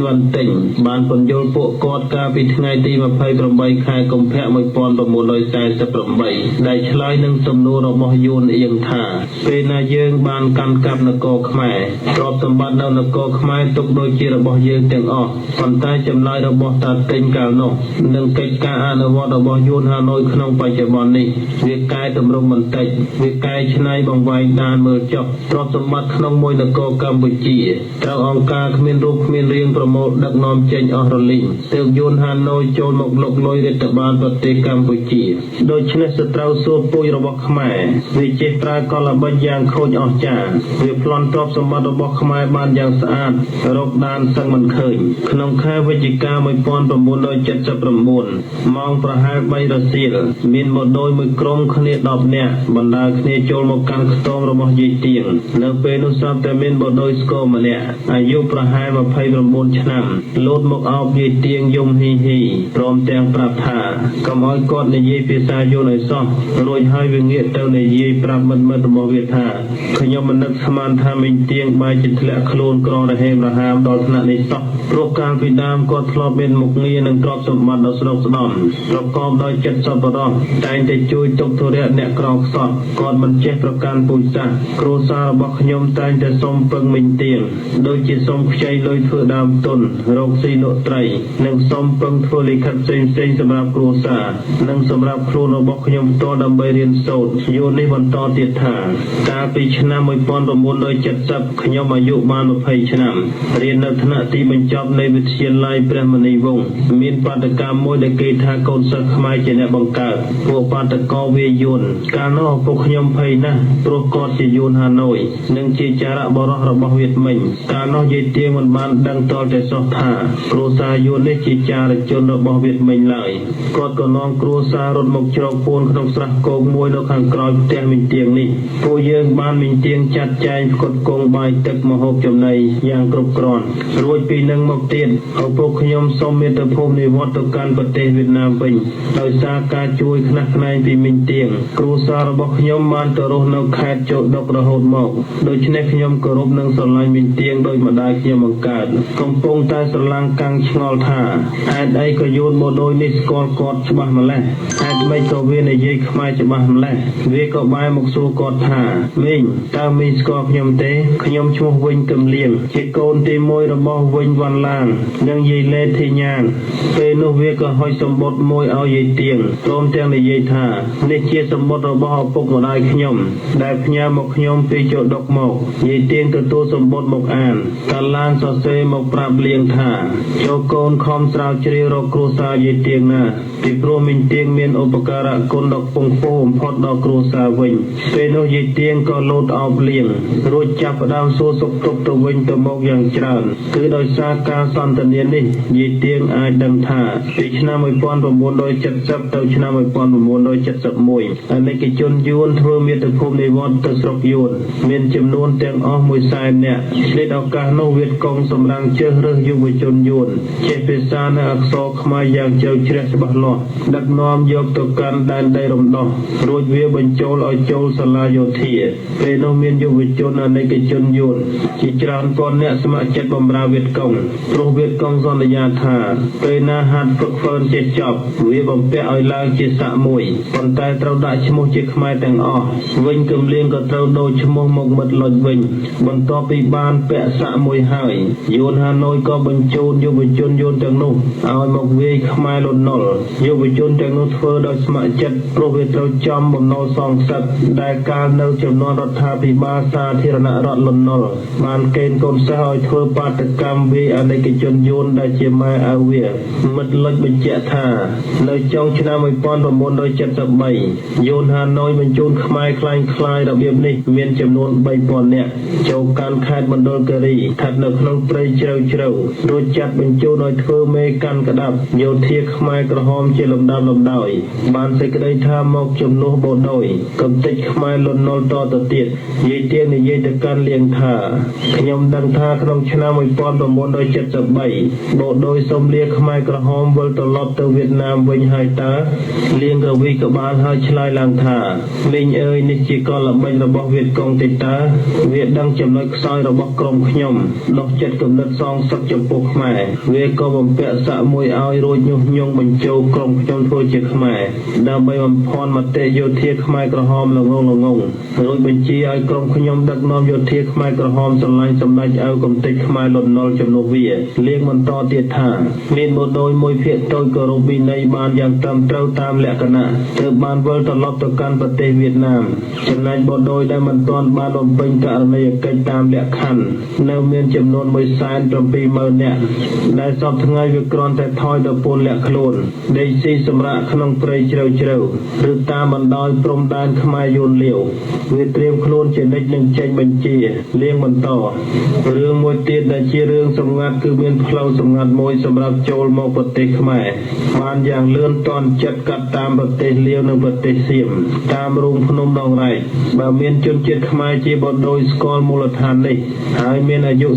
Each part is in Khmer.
วันติ่งบานผลโยลพวกกอดกาปีไงตีมาภัยประใบคายกลมแพะมวยปอนประมูลโดยใจจะประใบได้ชลายหนึ่งสมนูเราบโยนเอียงท่าเป็นนายเยืองบานกันกับนกขมายรอบสมบัติเรานกขมายตกโดยจีระบเยืองเตียงออกฝันใต้จำลายเราบตัดติ่งกาโนหนึ่งเกิดการอนุวัตเราบโยนฮานอยขนมปัจจุบันนี้เวียกายตำรงมันติเวียกายชนายบางไว้นานเมื่อจบรอบสมบัติขนมมวยนกกัมพูชีเราองค์การขมิ้นรูปขมิ้นเรียงประโมทดักนอมเจนอรลิงเติมโยนฮานอยโจลมกลกลอยเรตบาลประเทศกัมพูชีโดยชนะสตราสูปุยระบบขมายวิจิตรากรบัญญังโคจออกจากวิพลอนทรอบสมบัติระบบขมายบานอย่างสะอาดรบดานสังมันเคยขนมข้าวิจิกาไม่ปอนประมูลโดยจัดจะประมูลมองประหารใบรัสเซียมีนหมดโดยมือกรมคเนดอบเนี่ยบรรดาคเนโจลมกันขตอมระบบยีเตียงเลือกเป็นนุสับแต่มีนหมดโดยสโกมาเนี่ยอายุประหารมาภัยประมูลชนะโลดมกเอายีเตียงยมฮีพร้อมแตงปราบธากำอ้อยกอดในยีพิษาโยในซ่องโรยให้วิเงียเต้าในยีปราบมันมเวทาขยมนักสมานทามิเตียงใบจิตและโคลนกรองระเหมระหามดอลนาในซ่องโรคการพิดามกอดทลอเป็นมุกเงียนังกรอบสมบัติดอสนกสนอมประกอบโดยจัดสับปะรดใจจะช่วยตกทุเรศเนกรองสอดกอดมันเจ็บประการปุจจาครูซาบอกขยมใจจะสมเปิงมิเตียงโดยจิตสมใจลอยเถื่อดามต้นโรคซีโนไตรนังสมเปิงทั่วลิขัดเซ็งเซ็งสำหรับครูซานังสำหรับครูนบอกขยมตัวดำใบเรียนโสดโยนในบนต่อเตียถาตาปีชนะมวยปอนประมูลโดยจัดสับขยมอายุบานอุภัยชนะเรียนนักธนตีบรรจบในวิทยาลัยพระมณีวงศ์มีนปาตกรรมมวยเดกีทากนสักขมายเจเนบังกาพวกปาตกรเวยุนการนอกพวกขยมภัยนะโปรกอดจะยุนฮานอยหนึ่งจีจาระบรระบเวทมิงการนอกยีเตียงมันบานดังต่อแต่สอบท่าครูซายุนได้จีจาระจนระบเวทมิงเลยกอดก็น้องครูซารถมกจรปูนขนมสระโกงมวยนกขังกรอยเตียงมิเตียงนี้ผู้เยืองบ้านมิเตียงจัดใจกดโกงใบตึกมโหจำในอย่างกรุบกรอนรวยปีหนึ่งมกเตียนเอาพวกขยมสมเมตภูมิในวัดการประเทศเวียดนามเป็นโดยสาการช่วยคณะในปีมิเตียงครูซาระบอกขยมบ้านตรุนกแคดโจดกระหดหมอกโดยชนะขยมกรบนังสลายมิเตียงโดยมาได้ขยมกาดกำปงใต้สลังกังชงอลท่าแอดไอก็โยนโมโดยนิสกอลกอดฉบับมาแล้วแอดไม่ก็เวียนในยีขมายฉบับมาแล้วเวียก็ใบมกสูกอดท่ามิงตามีสกอขยมเตขยมชั่ววิญกำเลียงเจโกนตีมวยระบวิญวันลางยังยีเล่ทีญานเป็นนุเวียก็ห้อยสมบทมวยเอายีเตียงรวมแตงในยีท่าในเชียสมบทระบปกมาได้ขยมได้พญามกขยมปีโจดกหมกยีเตียงตัวสมบทหมกอ่านตาลานสเซหมกปราบเลียงท่าโจโกนคอมสาวเชรีรครูซายีเตียงนาปีโปรมินเตียงเมียนอุปการะคนดอกปงโฟมพอดดอกครูซาวิญเป็นนุยีเตียงก็โลดเอาเลียงรู้จับดาวโซสกตกตัววิญตัวมกอย่างจราคือโดยสาการสันตเนียนนี่ยีเตียงอาดังท่าปีชนะมวยปอนประมูลโดยจัดจับเต่าชนะมวยปอนประมูลโดยจัดจับมวยอันในกิจจนยูนทั่วเมียตภูมิในวัดตะสรกยูนเมียนจำนวนแตงอ้อมวยสายเนี่ยได้ดอกการโนเวทกองสำรังเจอเรื่องยูวิจนยูนเจเปซาในอักษรขมายอย่างเจ้าเชรสบัลลอดักน้อมยกตัวการดันได้รำดอโรยเวียบรรโจลอยโจลสลายโยธีเป็นโนเมียนยูวิจนอันในกิจจนยูนจิจารปอนเนี่ยสมัครจัดบำราเวทกองโรเวทกองสอนยาธาเป็นอาหารฝึกฝนเจ็ดจอบเวียบำเปะอ้อยลางจิสะมวยปนใต้เต้าได้ชมุจิขมายแต่งอ้อวิญกำเลียงก็เต้าโดยชมุมกมัดลอยวิญบนต่อปีบานเปะสะมวยหายโยนฮานอยก็บรรจุยูวิจนโยนแต่งนุ่มเอาหมกเวียขมายหล่นนอลยูวิจนแต่งนุ่มเฟอโดยสมัครจัดโปรเวทเราจอมบนนอสองสัตได้การเนื้อจำนวนรัฐาภิบาลสาธิรณรัฐหล่นนอลบานเกณฑ์กนสะหอยเฟอปาตกรรมวิอันในกิจโยนได้เจมาอาเวียมัดลอยบรรเจท่าในจองชนะมวยปอนประมูลโดยจัดจับใบโยนฮานอยบรรจุขมายคลายคลายระเบียบนี้เมียนจำนวนใบปอนเนี่ยเจ้าการคาดบรรดลกรีถัดในขนมเปรย์เจ้าโดยจัดบรรจุโดยเฟอเมกันกระดับโยเทียขมายกระหอมเจลำดำลำดอยบานเสกได้ท่ามอกจำนวนโบดอยกับติดขมายหล่นนอลต่อตะเตียดยีเตียนในยีตะการเลี้ยงท่าขยมดังท่าขนมชนะมวยปอนประมูลโดยจัดจับใบโบโดยสมเลียขมายกระหอมเวลตลอดตัวเวียดนามวิญหายตาเลี้ยงกวีกบาลหายชลายลังท่าลิงเอ๋ยนิจิกรละใบระบบเวียดกองติดตาเวียดดังจำนวนซอยระบบกรมขยมดอกจัดกำเนิดซองส សឹកចំពោះខ្មែរវាក៏បំពាក់សាក់មួយឲ្យរួចញុះញង់បញ្ចូលក្រុមខ្ញុំធ្វើជាខ្មែរដើម្បីបំភាន់មតិយោធាខ្មែរក្រហមល្ងងរួចបញ្ជាឲ្យក្រុមខ្ញុំដឹកនាំយោធាខ្មែរក្រហមស្រឡាញ់សម្ដេចឲ្យកំទេចខ្មែរលន់នល់ជំនួសវាលៀងបន្តទៀតថាមានបដូរមួយភាគតូចគោរពវិន័យបានយ៉ាងត្រឹមត្រូវតាមលក្ខណៈទើបបានវិលត្រឡប់ទៅកាន់ប្រទេសវៀតណាមចំណែកបដូរដែលមិនទាន់បានបំពេញករណីយកិច្ចតាមលក្ខខណ្ឌនៅមានចំនួន 170,000 នាក់ដែលសពថ្ងៃវាគ្រាន់តែថយដល់ពលលាក់ខ្លួនដេកស៊ីសម្រាកក្នុងព្រៃជ្រៅឬតាមបណ្ដោយព្រំដែនខ្មែរយួនលាវវាត្រៀមខ្លួនជានិច្ចនឹងចេញបញ្ជាលៀងបន្តរឿងមួយទៀតដែលជារឿងសម្ងាត់គឺមានផ្លូវសម្ងាត់មួយសម្រាប់ចូលមកប្រទេសខ្មែរបានយ៉ាងលឿនទាន់ចិត្តកាត់តាមប្រទេសលាវនិងប្រទេសសៀមតាមរូងភ្នំដងរែកបើមានជនជាតិខ្មែរជាបដូរស្គាល់មូលដ្ឋាននេះហើយមានអាយុ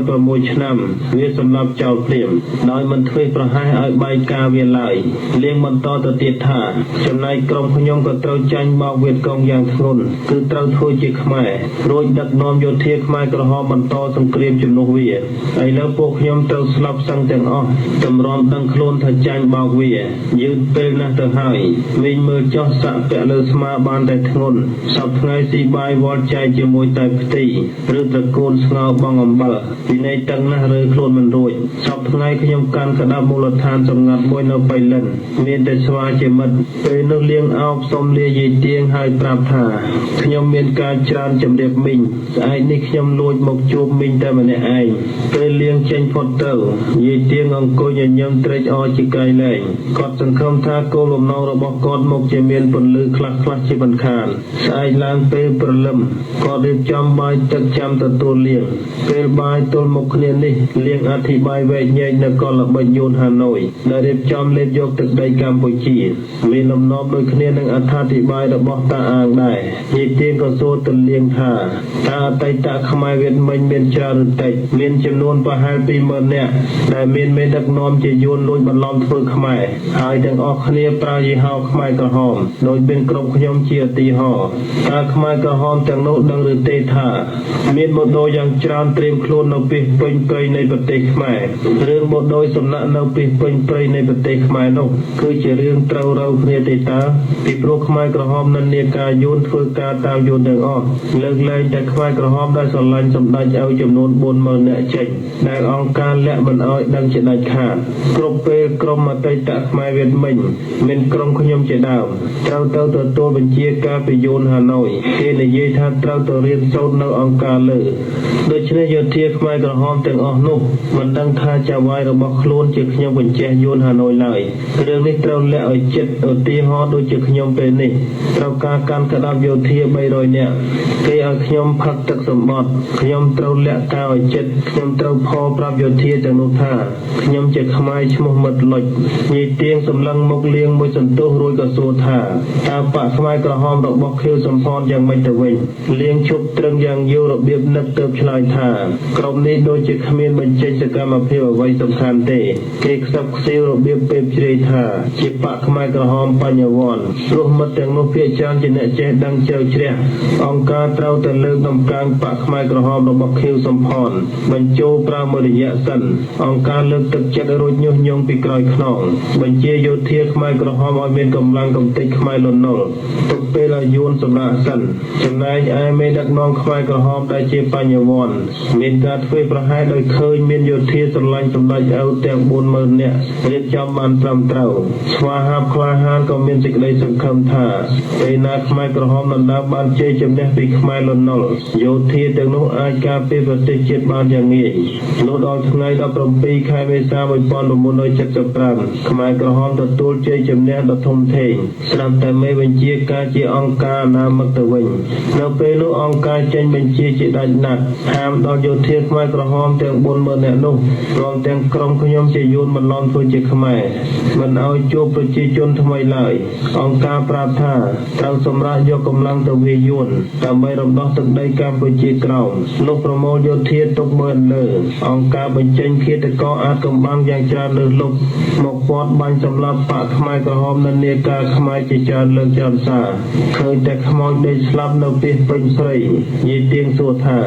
36 ឆ្នាំវាសម្រាប់ចោលភ្លាមដោយមិនធ្វើប្រហែសឲ្យបែកការវាឡើយលៀងបន្តទៅទៀតថាចំណែកក្រុមខ្ញុំក៏ត្រូវចាញ់បោកវៀតកុងយ៉ាងធ្ងន់គឺត្រូវធ្វើជាខ្មែររួចដឹកនាំយោធាខ្មែរក្រហមបន្តសង្គ្រាមជំនួសវាឥឡូវពួកខ្ញុំត្រូវស្លាប់សឹងទាំងអស់តម្រាំដឹងខ្លួនថាចាញ់បោកវាយឺតពេលណាស់ទៅហើយវិញមើលចោះសាក់ពាក់លើស្មាបានតែធ្ងន់សពថ្ងៃស៊ីបាយវល់ចែកជាមួយតែផ្ទៃឬត្រកូលស្ងោបងអំបិលពីនៃតឹងណាស់រើខ្លួនមិនរួចសពថ្ងៃខ្ញុំកាន់ក្តាប់មូលដ្ឋានសម្ងាត់មួយនៅបៃលិនមានតែស្វាជាមិត្តពេលនោះលៀងអោបសុំលាយាយទៀងហើយប្រាប់ថាខ្ញុំមានការច្រើនជំរាបមីងស្អែកនេះខ្ញុំលួចមកជួបមីងតែម្នាក់ឯងពេលលៀងចេញផុតទៅយាយទៀងអង្គុយញញឹមត្រេកអរជាកៃលែងគាត់សង្ឃឹមថាគោលបំណងរបស់គាត់មកជាមានពន្លឺខ្លះជាមិនខានស្អែកឡើងពេលព្រលឹមគាត់រៀបចំបាយទឹកចាំទទួលលៀងពេលបាយទល់មុខគ្នានេះលៀងអធិប្បាយវែកញែកនៅកលល្បិចយួនហាណូយដែលរៀបចំលេបយកទឹកដីកម្ពុជាមានលំនាំដូចគ្នានឹងអត្ថាធិប្បាយរបស់តាអាងដែរយាយទៀងក៏សួរទៅលៀងថាតើអតីតខ្មែរវៀតមិញមានច្រើនឬតិចមានចំនួនប្រហែល 20,000 នាក់ដែលមានមេដឹកនាំជាយួនលួចបន្លំធ្វើខ្មែរហើយទាំងអស់គ្នាប្រើយីហោខ្មែរក្រហមដោយមានក្រុមខ្ញុំជាឧទាហរណ៍តើខ្មែរក្រហមទាំងនោះដឹងឬទេថាមានបដូរយ៉ាងច្រើនត្រៀមខ្លួននៅពីពេញព្រៃនៃប្រទេសខ្មែររឿងបដូរសំណាក់នៅពីពេញព្រៃនៃប្រទេសខ្មែរនោះគឺជារឿងត្រូវរៅគ្នាទេតើពីព្រោះខ្មែរក្រហមនិន្នាការយួនធ្វើការតាមយួនទាំងអស់លើកលែងតែខ្មែរក្រហមដែលស្រឡាញ់សម្ដេចឲ្យចំនួន 40,000 នាក់ចេញដែលអង្គការលាក់មិនឲ្យដឹងជាដាច់ខាតគ្រប់ពេលក្រុមអតីតខ្មែរវៀតមិញមានក្រុមខ្ញុំជាដើមត្រូវទៅទទួលបញ្ជាការពីយួនហាណូយគេនិយាយថាត្រូវទៅរៀនសូត្រនៅអង្គការលើដូច្នេះយោធាខ្មែរក្រហមទាំងអស់នោះមិនដឹងថាចៅហ្វាយរបស់ខ្លួនជាខ្ញុំបញ្ជាយួនហាណូយឡើយរឿងនេះត្រូវលាក់ឲ្យចិត្តឧទាហរណ៍ដូចជាខ្ញុំពេលនេះត្រូវការកាន់ក្តាប់យោធា 300 នាក់គេឲ្យខ្ញុំផឹកទឹកសម្បត្តិខ្ញុំត្រូវលាក់ការឲ្យចិត្តខ្ញុំត្រូវផលប្រាប់យោធាទាំងនោះថាខ្ញុំជាខ្មែរឈ្មោះមិត្តលុចយាយទៀងសម្លឹងមុខលៀងមួយសន្ទុះរួចក៏សួរថាតើបកខ្មែរក្រហមរបស់ខៀវសំផនយ៉ាងម៉េចទៅវិញលៀងជប់ត្រឹងយ៉ាងយូររបៀបនឹកទៅឆ្លើយថាក្រុមនេះដូចជាគ្មានបញ្ចេញសកម្មភាពអ្វីសំខាន់ទេគេខ្សឹបខ្សៀវរបៀបពេលជ្រាយថាជាបកខ្មែរក្រហមបញ្ញវន្តព្រោះមិត្តទាំងនោះភាគច្រើនជាអ្នកចេះដឹងជ្រៅជ្រះអង្គការត្រូវតែលើកដំកើងបកខ្មែរក្រហមរបស់ខៀវសំផនបញ្ចូលប្រើមួយរយៈសិនអង្គការលើកទឹកចិត្តរួចញុះញង់ពីក្រោយខ្នងបញ្ជាយោធាខ្មែរក្រហមឲ្យមានកម្លាំងកំទេចខ្មែរលន់នល់ទុកពេលឲ្យយួនសម្រាប់សិនចំណែកឯមេដឹកនាំខ្មែរក្រហមដែលជាបញ្ញវន្តមានការធ្វើប្រហែសដោយឃើញមានយោធាស្រឡាញ់សម្ដេចឪទាំង 40,000 នាក់រៀបចំបានត្រឹមត្រូវស្វាហាប់ក្លាហានក៏មានសេចក្តីសង្ឃឹមថាពេលណាខ្មែរក្រហមដណ្ដើមបានជ័យជំនះពីខ្មែរលន់នល់យោធាទាំងនោះអាចការពារប្រទេសជាតិបានយ៉ាងងាយលុះដល់ថ្ងៃ 17 ខែមេសា 1975 ខ្មែរក្រហមទទួលជ័យជំនះដ៏ធំធេងស្រាប់តែមេបញ្ជាការជាអង្គការអនាមិកទៅវិញនៅពេលនោះអង្គការចេញបញ្ជាជាដាច់ណាត់ហាមដល់យោធាខ្មែរក្រហមទាំង 40,000 នាក់នោះព្រមទាំងក្រុមខ្ញុំជាយួនបន្លំធ្វើជាខ្មែរមិនឲ្យជួបប្រជាជនថ្មីឡើយអង្គការប្រាប់ថាត្រូវសម្រាប់យកកម្លាំងទៅវាយយួនដើម្បីរំដោះទឹកដីកម្ពុជាក្រោមលោកប្រមូលយោធាទុកមើលលើអង្គការបញ្ចេញឃាតករអាចកំបាំងយ៉ាងច្រើនលើសលប់មកពាត់បាញ់សម្លាប់បកខ្មែរក្រហមនិន្នាការខ្មែរជាច្រើនលើកច្រើនសារឃើញតែខ្មោចដេកស្លាប់នៅពីពេញព្រៃយាយទៀងសួរថា